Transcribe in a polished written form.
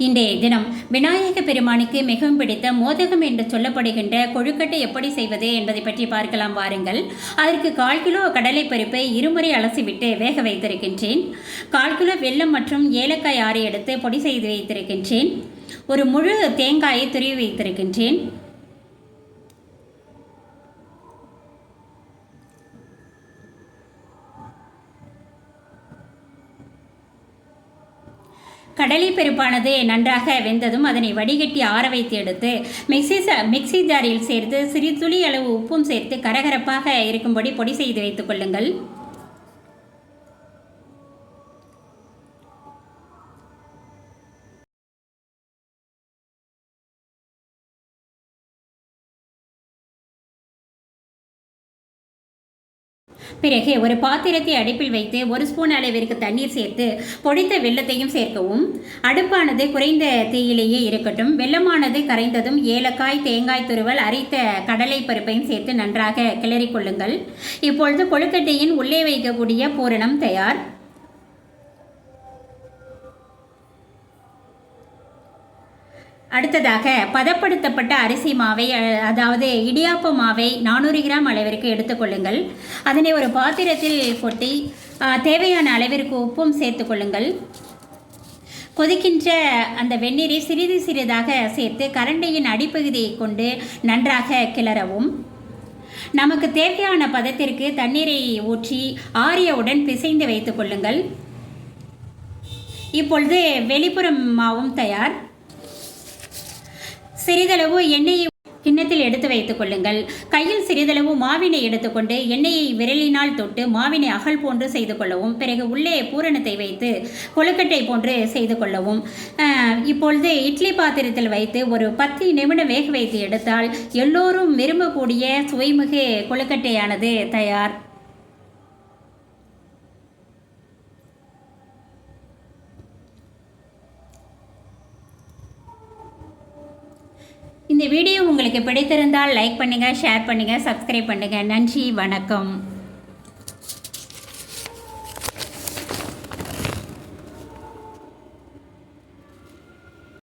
இன்றைய தினம் விநாயக பெருமானுக்கு மிகவும் பிடித்த மோதகம் என்று சொல்லப்படுகின்ற கொழுக்கட்டை எப்படி செய்வது என்பதை பற்றி பார்க்கலாம் வாருங்கள். அதற்கு 1/4 கிலோ கடலை பருப்பை இருமுறை அலசிவிட்டு வேக வைத்திருக்கின்றேன். 1/4 கிலோ வெல்லம் மற்றும் ஏலக்காய் 6 எடுத்து பொடி செய்து வைத்திருக்கின்றேன். ஒரு முழு தேங்காயை துருவி வைத்திருக்கின்றேன். கடலை பருப்பானது நன்றாக வெந்ததும் அதனை வடிகட்டி ஆற வைத்து எடுத்து மிக்சி ஜாரில் சேர்த்து சிறு துளி அளவு உப்பும் சேர்த்து கரகரப்பாக இருக்கும்படி பொடி செய்து வைத்துக் கொள்ளுங்கள். பிறகு ஒரு பாத்திரத்தை அடுப்பில் வைத்து 1 ஸ்பூன் அளவிற்கு தண்ணீர் சேர்த்து பொடித்த வெல்லத்தையும் சேர்க்கவும். அடுப்பானது குறைந்த தீயிலேயே இருக்கட்டும். வெல்லமானது கரைந்ததும் ஏலக்காய், தேங்காய் துருவல், அரைத்த கடலை பருப்பையும் சேர்த்து நன்றாக கிளறிக் கொள்ளுங்கள். இப்பொழுது கொழுக்கட்டையின் உள்ளே வைக்கக்கூடிய பூரணம் தயார். அடுத்ததாக பதப்படுத்தப்பட்ட அரிசி மாவை, அதாவது இடியாப்ப மாவை 400 கிராம் அளவிற்கு எடுத்துக்கொள்ளுங்கள். அதனை ஒரு பாத்திரத்தில் கொட்டி தேவையான அளவிற்கு உப்பும் சேர்த்து கொள்ளுங்கள். கொதிக்கின்ற அந்த வெந்நீரை சிறிது சிறிதாக சேர்த்து கரண்டியின் அடிப்பகுதியை கொண்டு நன்றாக கிளறவும். நமக்கு தேவையான பதத்திற்கு தண்ணீரை ஊற்றி ஆறியவுடன் பிசைந்து வைத்துக் கொள்ளுங்கள். இப்பொழுது வெளிப்புறம் மாவும் தயார். சிறிதளவு எண்ணெயை கிண்ணத்தில் எடுத்து வைத்துக் கொள்ளுங்கள். கையில் சிறிதளவு மாவினை எடுத்துக்கொண்டு எண்ணெயை விரலினால் தொட்டு மாவினை அகல் போன்று செய்து கொள்ளவும். பிறகு உள்ளே பூரணத்தை வைத்து கொழுக்கட்டை போன்று செய்து கொள்ளவும். இப்பொழுது இட்லி பாத்திரத்தில் வைத்து ஒரு 10 நிமிடம் வேக வைத்து எடுத்தால் எல்லோரும் விரும்பக்கூடிய சுவைமிகு கொழுக்கட்டையானது தயார். இந்த வீடியோ உங்களுக்கு பிடித்திருந்தால் லைக் பண்ணுங்கள், ஷேர் பண்ணுங்கள், சப்ஸ்கிரைப் பண்ணுங்கள். நன்றி, வணக்கம்.